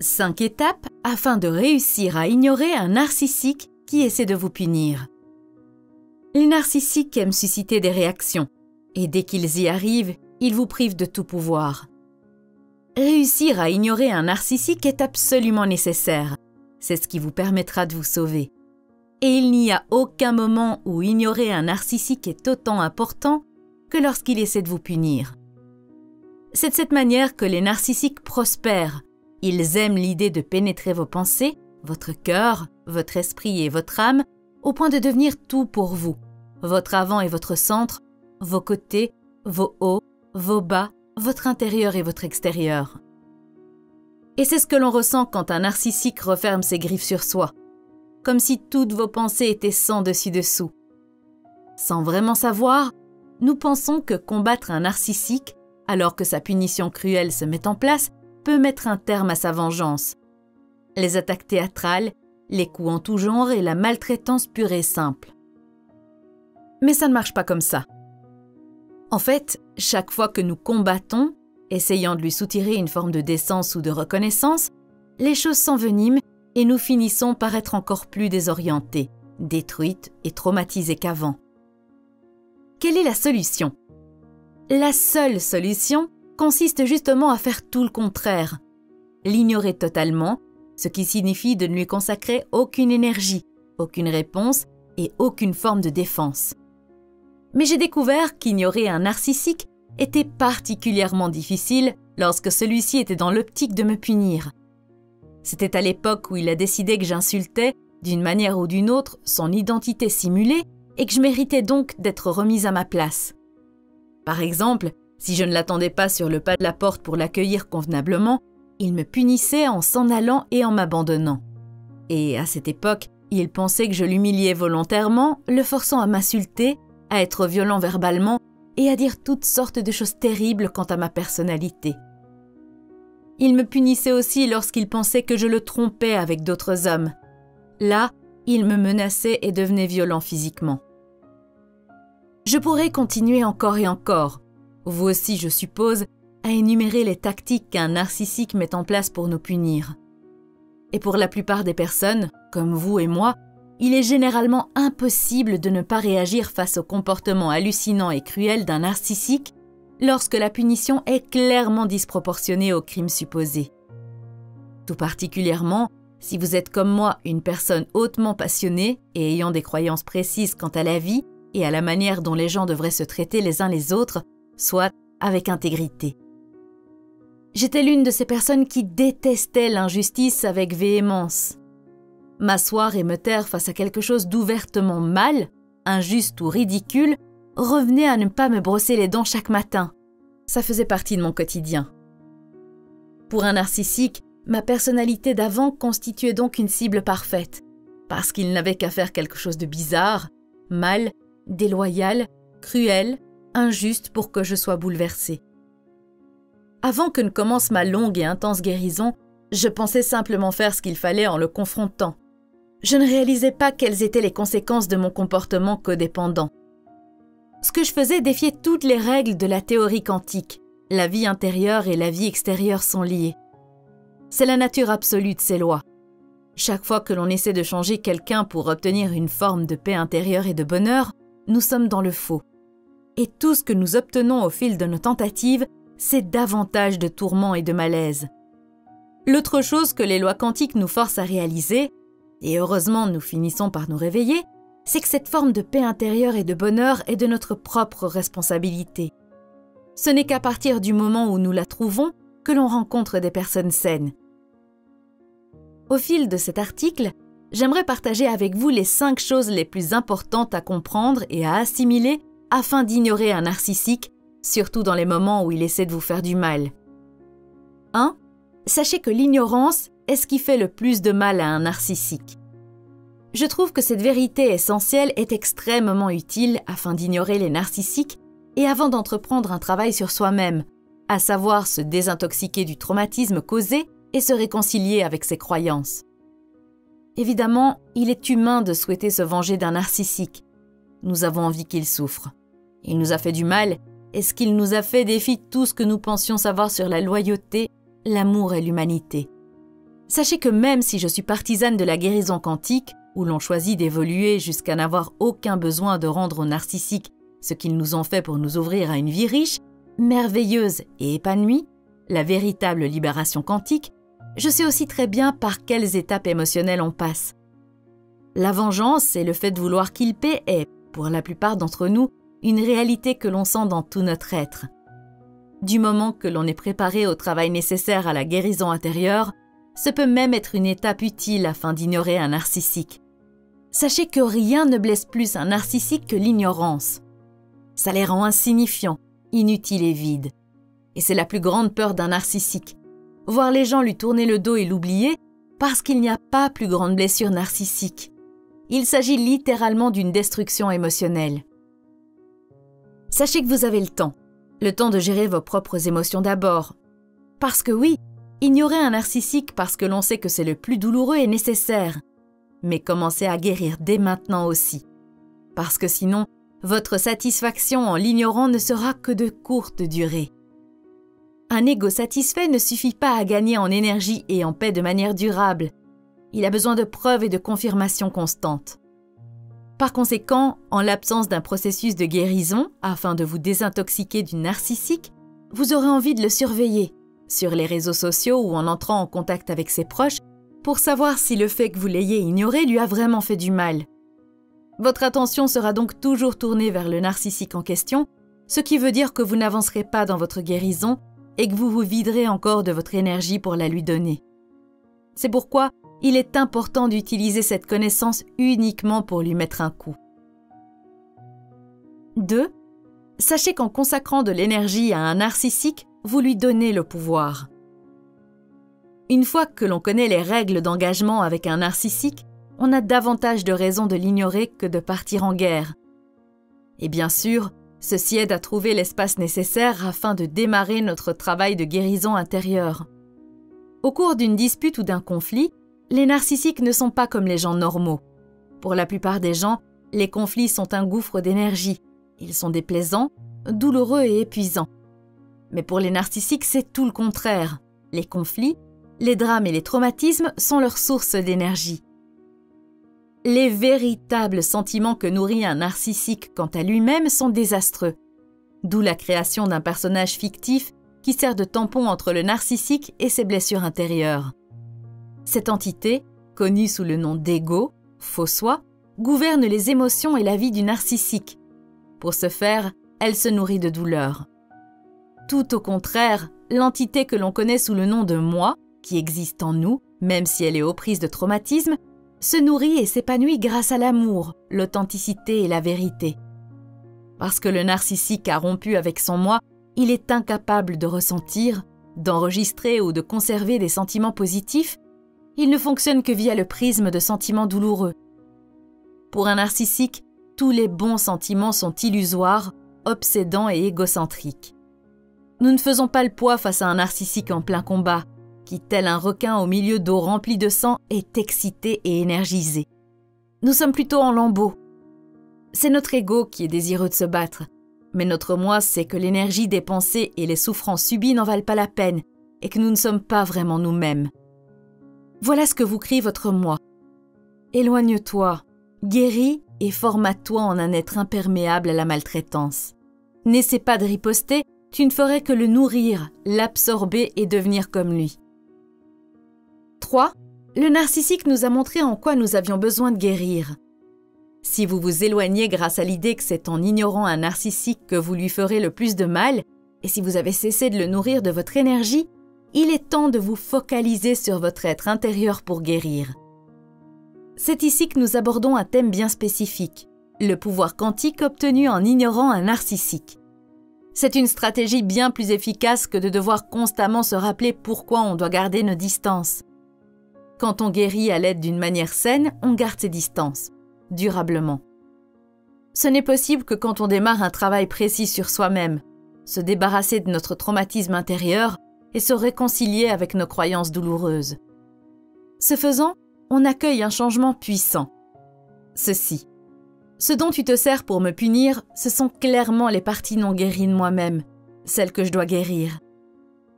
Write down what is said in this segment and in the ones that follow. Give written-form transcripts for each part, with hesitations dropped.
5 étapes afin de réussir à ignorer un narcissique qui essaie de vous punir. Les narcissiques aiment susciter des réactions, et dès qu'ils y arrivent, ils vous privent de tout pouvoir. Réussir à ignorer un narcissique est absolument nécessaire. C'est ce qui vous permettra de vous sauver. Et il n'y a aucun moment où ignorer un narcissique est autant important que lorsqu'il essaie de vous punir. C'est de cette manière que les narcissiques prospèrent. Ils aiment l'idée de pénétrer vos pensées, votre cœur, votre esprit et votre âme, au point de devenir tout pour vous. Votre avant et votre centre, vos côtés, vos hauts, vos bas, votre intérieur et votre extérieur. Et c'est ce que l'on ressent quand un narcissique referme ses griffes sur soi, comme si toutes vos pensées étaient sans dessus-dessous. Sans vraiment savoir, nous pensons que combattre un narcissique, alors que sa punition cruelle se met en place, peut mettre un terme à sa vengeance. Les attaques théâtrales, les coups en tout genre et la maltraitance pure et simple. Mais ça ne marche pas comme ça. En fait, chaque fois que nous combattons, essayant de lui soutirer une forme de décence ou de reconnaissance, les choses s'enveniment et nous finissons par être encore plus désorientés, détruites et traumatisées qu'avant. Quelle est la solution? La seule solution consiste justement à faire tout le contraire. L'ignorer totalement, ce qui signifie de ne lui consacrer aucune énergie, aucune réponse et aucune forme de défense. Mais j'ai découvert qu'ignorer un narcissique était particulièrement difficile lorsque celui-ci était dans l'optique de me punir. C'était à l'époque où il a décidé que j'insultais, d'une manière ou d'une autre, son identité simulée et que je méritais donc d'être remise à ma place. Par exemple, si je ne l'attendais pas sur le pas de la porte pour l'accueillir convenablement, il me punissait en s'en allant et en m'abandonnant. Et à cette époque, il pensait que je l'humiliais volontairement, le forçant à m'insulter, à être violent verbalement et à dire toutes sortes de choses terribles quant à ma personnalité. Il me punissait aussi lorsqu'il pensait que je le trompais avec d'autres hommes. Là, il me menaçait et devenait violent physiquement. Je pourrais continuer encore et encore, vous aussi je suppose, à énumérer les tactiques qu'un narcissique met en place pour nous punir. Et pour la plupart des personnes, comme vous et moi, il est généralement impossible de ne pas réagir face au comportement hallucinant et cruel d'un narcissique lorsque la punition est clairement disproportionnée au crime supposé. Tout particulièrement, si vous êtes comme moi une personne hautement passionnée et ayant des croyances précises quant à la vie et à la manière dont les gens devraient se traiter les uns les autres, soit avec intégrité. J'étais l'une de ces personnes qui détestaient l'injustice avec véhémence. M'asseoir et me taire face à quelque chose d'ouvertement mal, injuste ou ridicule, revenait à ne pas me brosser les dents chaque matin. Ça faisait partie de mon quotidien. Pour un narcissique, ma personnalité d'avant constituait donc une cible parfaite, parce qu'il n'avait qu'à faire quelque chose de bizarre, mal, déloyal, cruel, injuste pour que je sois bouleversée. Avant que ne commence ma longue et intense guérison, je pensais simplement faire ce qu'il fallait en le confrontant. Je ne réalisais pas quelles étaient les conséquences de mon comportement codépendant. Ce que je faisais défiait toutes les règles de la théorie quantique. La vie intérieure et la vie extérieure sont liées. C'est la nature absolue de ces lois. Chaque fois que l'on essaie de changer quelqu'un pour obtenir une forme de paix intérieure et de bonheur, nous sommes dans le faux. Et tout ce que nous obtenons au fil de nos tentatives, c'est davantage de tourments et de malaise. L'autre chose que les lois quantiques nous forcent à réaliser, et heureusement nous finissons par nous réveiller, c'est que cette forme de paix intérieure et de bonheur est de notre propre responsabilité. Ce n'est qu'à partir du moment où nous la trouvons que l'on rencontre des personnes saines. Au fil de cet article, j'aimerais partager avec vous les 5 choses les plus importantes à comprendre et à assimiler afin d'ignorer un narcissique, surtout dans les moments où il essaie de vous faire du mal. 1. Sachez que l'ignorance est ce qui fait le plus de mal à un narcissique. Je trouve que cette vérité essentielle est extrêmement utile afin d'ignorer les narcissiques et avant d'entreprendre un travail sur soi-même, à savoir se désintoxiquer du traumatisme causé et se réconcilier avec ses croyances. Évidemment, il est humain de souhaiter se venger d'un narcissique. Nous avons envie qu'il souffre. Il nous a fait du mal et ce qu'il nous a fait défie tout ce que nous pensions savoir sur la loyauté, l'amour et l'humanité. Sachez que même si je suis partisane de la guérison quantique, où l'on choisit d'évoluer jusqu'à n'avoir aucun besoin de rendre aux narcissiques ce qu'ils nous ont fait pour nous ouvrir à une vie riche, merveilleuse et épanouie, la véritable libération quantique, je sais aussi très bien par quelles étapes émotionnelles on passe. La vengeance et le fait de vouloir qu'ils paient est, pour la plupart d'entre nous, une réalité que l'on sent dans tout notre être. Du moment que l'on est préparé au travail nécessaire à la guérison intérieure, ce peut même être une étape utile afin d'ignorer un narcissique. Sachez que rien ne blesse plus un narcissique que l'ignorance. Ça les rend insignifiants, inutiles et vides. Et c'est la plus grande peur d'un narcissique. Voir les gens lui tourner le dos et l'oublier parce qu'il n'y a pas plus grande blessure narcissique. Il s'agit littéralement d'une destruction émotionnelle. Sachez que vous avez le temps de gérer vos propres émotions d'abord. Parce que oui, ignorer un narcissique parce que l'on sait que c'est le plus douloureux est nécessaire. Mais commencez à guérir dès maintenant aussi. Parce que sinon, votre satisfaction en l'ignorant ne sera que de courte durée. Un ego satisfait ne suffit pas à gagner en énergie et en paix de manière durable. Il a besoin de preuves et de confirmations constantes. Par conséquent, en l'absence d'un processus de guérison, afin de vous désintoxiquer du narcissique, vous aurez envie de le surveiller, sur les réseaux sociaux ou en entrant en contact avec ses proches, pour savoir si le fait que vous l'ayez ignoré lui a vraiment fait du mal. Votre attention sera donc toujours tournée vers le narcissique en question, ce qui veut dire que vous n'avancerez pas dans votre guérison et que vous vous viderez encore de votre énergie pour la lui donner. C'est pourquoi il est important d'utiliser cette connaissance uniquement pour lui mettre un coup. 2. Sachez qu'en consacrant de l'énergie à un narcissique, vous lui donnez le pouvoir. Une fois que l'on connaît les règles d'engagement avec un narcissique, on a davantage de raisons de l'ignorer que de partir en guerre. Et bien sûr, ceci aide à trouver l'espace nécessaire afin de démarrer notre travail de guérison intérieure. Au cours d'une dispute ou d'un conflit, les narcissiques ne sont pas comme les gens normaux. Pour la plupart des gens, les conflits sont un gouffre d'énergie. Ils sont déplaisants, douloureux et épuisants. Mais pour les narcissiques, c'est tout le contraire. Les conflits, les drames et les traumatismes sont leur source d'énergie. Les véritables sentiments que nourrit un narcissique quant à lui-même sont désastreux. D'où la création d'un personnage fictif qui sert de tampon entre le narcissique et ses blessures intérieures. Cette entité, connue sous le nom d'ego, faux soi, gouverne les émotions et la vie du narcissique. Pour ce faire, elle se nourrit de douleur. Tout au contraire, l'entité que l'on connaît sous le nom de moi, qui existe en nous, même si elle est aux prises de traumatisme, se nourrit et s'épanouit grâce à l'amour, l'authenticité et la vérité. Parce que le narcissique a rompu avec son moi, il est incapable de ressentir, d'enregistrer ou de conserver des sentiments positifs. Il ne fonctionne que via le prisme de sentiments douloureux. Pour un narcissique, tous les bons sentiments sont illusoires, obsédants et égocentriques. Nous ne faisons pas le poids face à un narcissique en plein combat, qui, tel un requin au milieu d'eau remplie de sang, est excité et énergisé. Nous sommes plutôt en lambeaux. C'est notre ego qui est désireux de se battre, mais notre moi sait que l'énergie dépensée et les souffrances subies n'en valent pas la peine et que nous ne sommes pas vraiment nous-mêmes. Voilà ce que vous crie votre moi. Éloigne-toi, guéris et formate-toi en un être imperméable à la maltraitance. N'essaie pas de riposter, tu ne ferais que le nourrir, l'absorber et devenir comme lui. 3. Le narcissique nous a montré en quoi nous avions besoin de guérir. Si vous vous éloignez grâce à l'idée que c'est en ignorant un narcissique que vous lui ferez le plus de mal, et si vous avez cessé de le nourrir de votre énergie, il est temps de vous focaliser sur votre être intérieur pour guérir. C'est ici que nous abordons un thème bien spécifique, le pouvoir quantique obtenu en ignorant un narcissique. C'est une stratégie bien plus efficace que de devoir constamment se rappeler pourquoi on doit garder nos distances. Quand on guérit à l'aide d'une manière saine, on garde ses distances, durablement. Ce n'est possible que quand on démarre un travail précis sur soi-même, se débarrasser de notre traumatisme intérieur et se réconcilier avec nos croyances douloureuses. Ce faisant, on accueille un changement puissant. Ceci. Ce dont tu te sers pour me punir, ce sont clairement les parties non guéries de moi-même, celles que je dois guérir.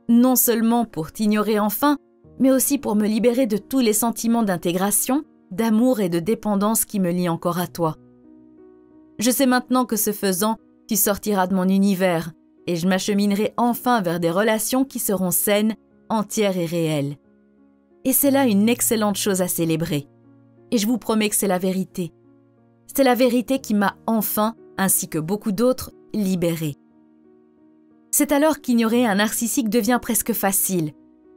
Non seulement pour t'ignorer enfin, mais aussi pour me libérer de tous les sentiments d'intégration, d'amour et de dépendance qui me lient encore à toi. Je sais maintenant que ce faisant, tu sortiras de mon univers et je m'acheminerai enfin vers des relations qui seront saines, entières et réelles. Et c'est là une excellente chose à célébrer. Et je vous promets que c'est la vérité. C'est la vérité qui m'a enfin, ainsi que beaucoup d'autres, libérée. C'est alors qu'ignorer un narcissique devient presque facile,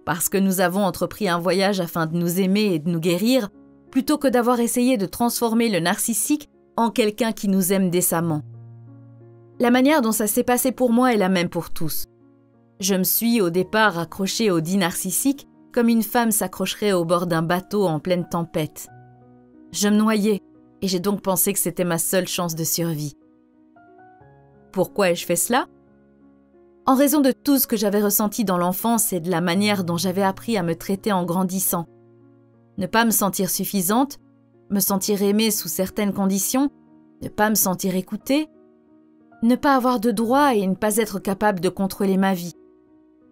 parce que nous avons entrepris un voyage afin de nous aimer et de nous guérir, plutôt que d'avoir essayé de transformer le narcissique en quelqu'un qui nous aime décemment. La manière dont ça s'est passé pour moi est la même pour tous. Je me suis au départ accrochée au dit narcissique comme une femme s'accrocherait au bord d'un bateau en pleine tempête. Je me noyais et j'ai donc pensé que c'était ma seule chance de survie. Pourquoi ai-je fait cela ? En raison de tout ce que j'avais ressenti dans l'enfance et de la manière dont j'avais appris à me traiter en grandissant. Ne pas me sentir suffisante, me sentir aimée sous certaines conditions, ne pas me sentir écoutée, ne pas avoir de droit et ne pas être capable de contrôler ma vie.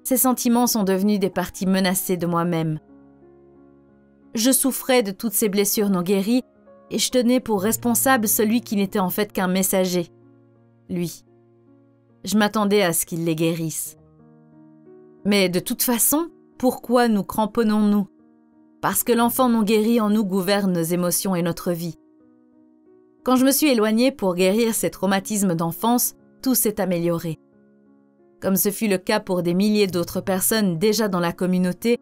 Ces sentiments sont devenus des parties menacées de moi-même. Je souffrais de toutes ces blessures non guéries et je tenais pour responsable celui qui n'était en fait qu'un messager, lui. Je m'attendais à ce qu'il les guérisse. Mais de toute façon, pourquoi nous cramponnons-nous ? Parce que l'enfant non guéri en nous gouverne nos émotions et notre vie. Quand je me suis éloignée pour guérir ces traumatismes d'enfance, tout s'est amélioré. Comme ce fut le cas pour des milliers d'autres personnes déjà dans la communauté,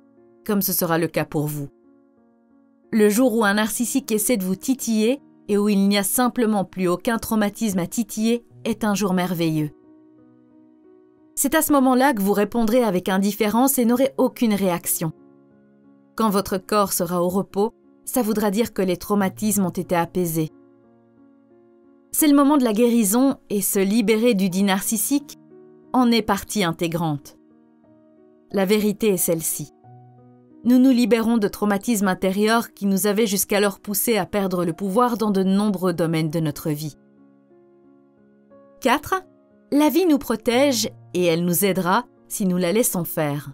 comme ce sera le cas pour vous. Le jour où un narcissique essaie de vous titiller et où il n'y a simplement plus aucun traumatisme à titiller est un jour merveilleux. C'est à ce moment-là que vous répondrez avec indifférence et n'aurez aucune réaction. Quand votre corps sera au repos, ça voudra dire que les traumatismes ont été apaisés. C'est le moment de la guérison et se libérer du dit narcissique en est partie intégrante. La vérité est celle-ci. Nous nous libérons de traumatismes intérieurs qui nous avaient jusqu'alors poussés à perdre le pouvoir dans de nombreux domaines de notre vie. 4. La vie nous protège et elle nous aidera si nous la laissons faire.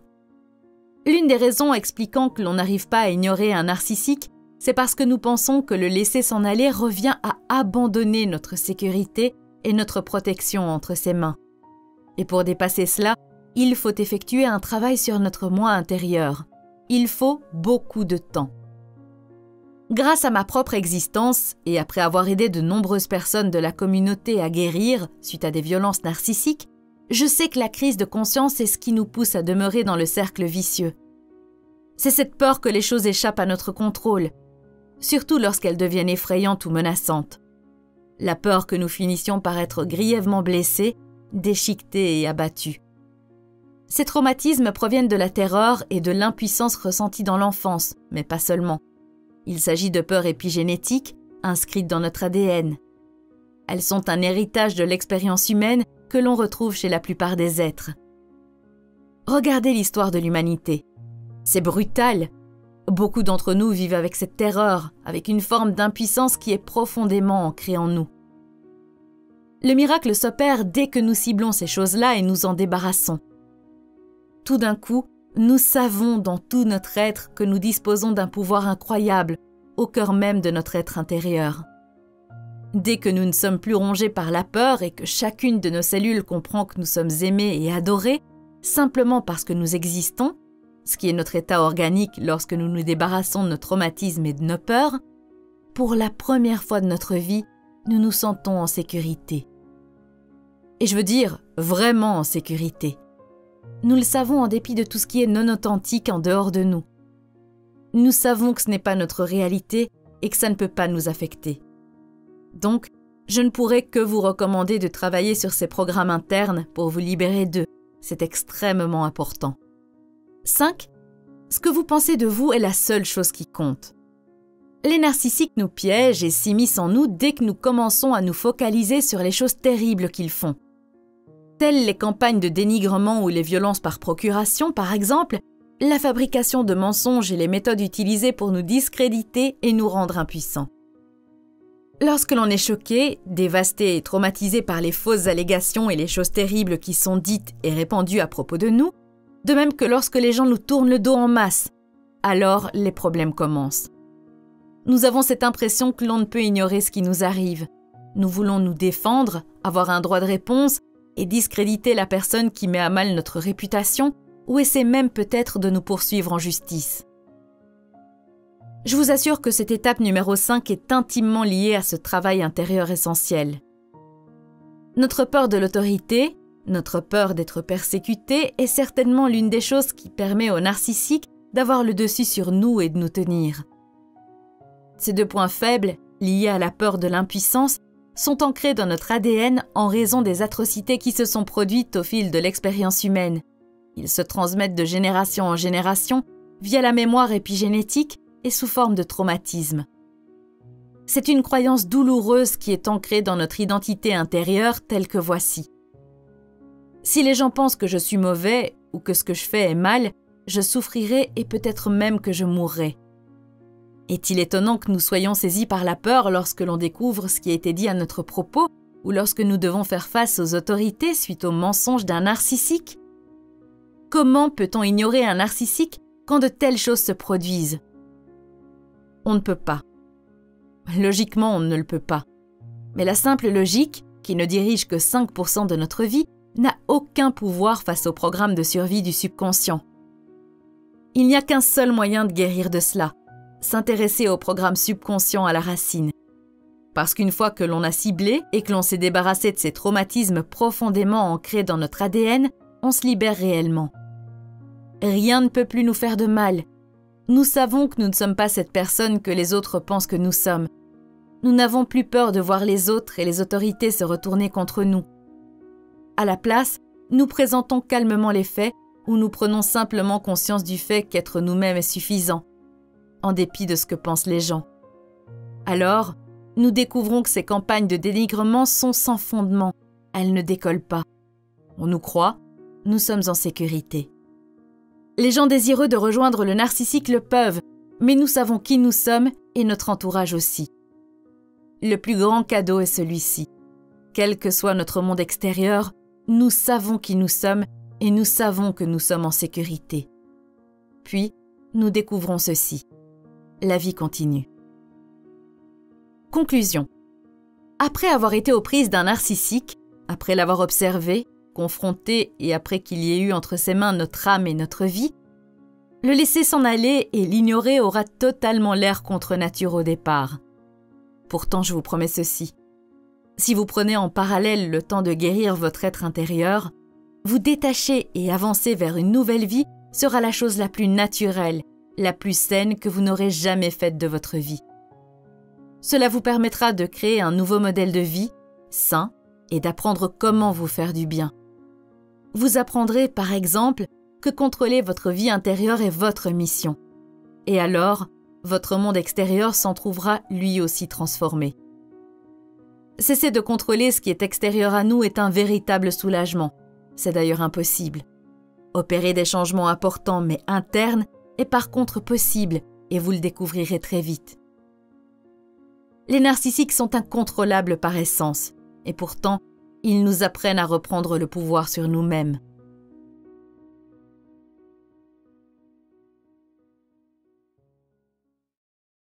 L'une des raisons expliquant que l'on n'arrive pas à ignorer un narcissique, c'est parce que nous pensons que le laisser s'en aller revient à abandonner notre sécurité et notre protection entre ses mains. Et pour dépasser cela, il faut effectuer un travail sur notre moi intérieur. Il faut beaucoup de temps. Grâce à ma propre existence et après avoir aidé de nombreuses personnes de la communauté à guérir suite à des violences narcissiques, je sais que la crise de conscience est ce qui nous pousse à demeurer dans le cercle vicieux. C'est cette peur que les choses échappent à notre contrôle, surtout lorsqu'elles deviennent effrayantes ou menaçantes. La peur que nous finissions par être grièvement blessés, déchiquetés et abattus. Ces traumatismes proviennent de la terreur et de l'impuissance ressentie dans l'enfance, mais pas seulement. Il s'agit de peurs épigénétiques, inscrites dans notre ADN. Elles sont un héritage de l'expérience humaine que l'on retrouve chez la plupart des êtres. Regardez l'histoire de l'humanité. C'est brutal. Beaucoup d'entre nous vivent avec cette terreur, avec une forme d'impuissance qui est profondément ancrée en nous. Le miracle s'opère dès que nous ciblons ces choses-là et nous en débarrassons. Tout d'un coup, nous savons dans tout notre être que nous disposons d'un pouvoir incroyable au cœur même de notre être intérieur. Dès que nous ne sommes plus rongés par la peur et que chacune de nos cellules comprend que nous sommes aimés et adorés, simplement parce que nous existons, ce qui est notre état organique lorsque nous nous débarrassons de nos traumatismes et de nos peurs, pour la première fois de notre vie, nous nous sentons en sécurité. Et je veux dire vraiment en sécurité. Nous le savons en dépit de tout ce qui est non authentique en dehors de nous. Nous savons que ce n'est pas notre réalité et que ça ne peut pas nous affecter. Donc, je ne pourrais que vous recommander de travailler sur ces programmes internes pour vous libérer d'eux. C'est extrêmement important. 5. Ce que vous pensez de vous est la seule chose qui compte. Les narcissiques nous piègent et s'immiscent en nous dès que nous commençons à nous focaliser sur les choses terribles qu'ils font. Telles les campagnes de dénigrement ou les violences par procuration, par exemple, la fabrication de mensonges et les méthodes utilisées pour nous discréditer et nous rendre impuissants. Lorsque l'on est choqué, dévasté et traumatisé par les fausses allégations et les choses terribles qui sont dites et répandues à propos de nous, de même que lorsque les gens nous tournent le dos en masse, alors les problèmes commencent. Nous avons cette impression que l'on ne peut ignorer ce qui nous arrive. Nous voulons nous défendre, avoir un droit de réponse et discréditer la personne qui met à mal notre réputation ou essaie même peut-être de nous poursuivre en justice. Je vous assure que cette étape numéro 5 est intimement liée à ce travail intérieur essentiel. Notre peur de l'autorité, notre peur d'être persécuté est certainement l'une des choses qui permet au narcissique d'avoir le dessus sur nous et de nous tenir. Ces 2 points faibles, liés à la peur de l'impuissance, sont ancrés dans notre ADN en raison des atrocités qui se sont produites au fil de l'expérience humaine. Ils se transmettent de génération en génération via la mémoire épigénétique et sous forme de traumatisme. C'est une croyance douloureuse qui est ancrée dans notre identité intérieure telle que voici. Si les gens pensent que je suis mauvais ou que ce que je fais est mal, je souffrirai et peut-être même que je mourrai. Est-il étonnant que nous soyons saisis par la peur lorsque l'on découvre ce qui a été dit à notre propos ou lorsque nous devons faire face aux autorités suite aux mensonges d'un narcissique? Comment peut-on ignorer un narcissique quand de telles choses se produisent? On ne peut pas. Logiquement, on ne le peut pas. Mais la simple logique, qui ne dirige que 5% de notre vie, n'a aucun pouvoir face au programme de survie du subconscient. Il n'y a qu'un seul moyen de guérir de cela, s'intéresser au programme subconscient à la racine. Parce qu'une fois que l'on a ciblé et que l'on s'est débarrassé de ces traumatismes profondément ancrés dans notre ADN, on se libère réellement. Rien ne peut plus nous faire de mal. Nous savons que nous ne sommes pas cette personne que les autres pensent que nous sommes. Nous n'avons plus peur de voir les autres et les autorités se retourner contre nous. À la place, nous présentons calmement les faits ou nous prenons simplement conscience du fait qu'être nous-mêmes est suffisant, en dépit de ce que pensent les gens. Alors, nous découvrons que ces campagnes de dénigrement sont sans fondement. Elles ne décollent pas. On nous croit, nous sommes en sécurité. Les gens désireux de rejoindre le narcissique le peuvent, mais nous savons qui nous sommes et notre entourage aussi. Le plus grand cadeau est celui-ci. Quel que soit notre monde extérieur, nous savons qui nous sommes et nous savons que nous sommes en sécurité. Puis, nous découvrons ceci. La vie continue. Conclusion. Après avoir été aux prises d'un narcissique, après l'avoir observé, confronté et après qu'il y ait eu entre ses mains notre âme et notre vie, le laisser s'en aller et l'ignorer aura totalement l'air contre nature au départ. Pourtant, je vous promets ceci. Si vous prenez en parallèle le temps de guérir votre être intérieur, vous détacher et avancer vers une nouvelle vie sera la chose la plus naturelle, la plus saine que vous n'aurez jamais faite de votre vie. Cela vous permettra de créer un nouveau modèle de vie, sain, et d'apprendre comment vous faire du bien. Vous apprendrez, par exemple, que contrôler votre vie intérieure est votre mission. Et alors, votre monde extérieur s'en trouvera lui aussi transformé. Cesser de contrôler ce qui est extérieur à nous est un véritable soulagement. C'est d'ailleurs impossible. Opérer des changements importants mais internes est par contre possible et vous le découvrirez très vite. Les narcissiques sont incontrôlables par essence et pourtant, ils nous apprennent à reprendre le pouvoir sur nous-mêmes.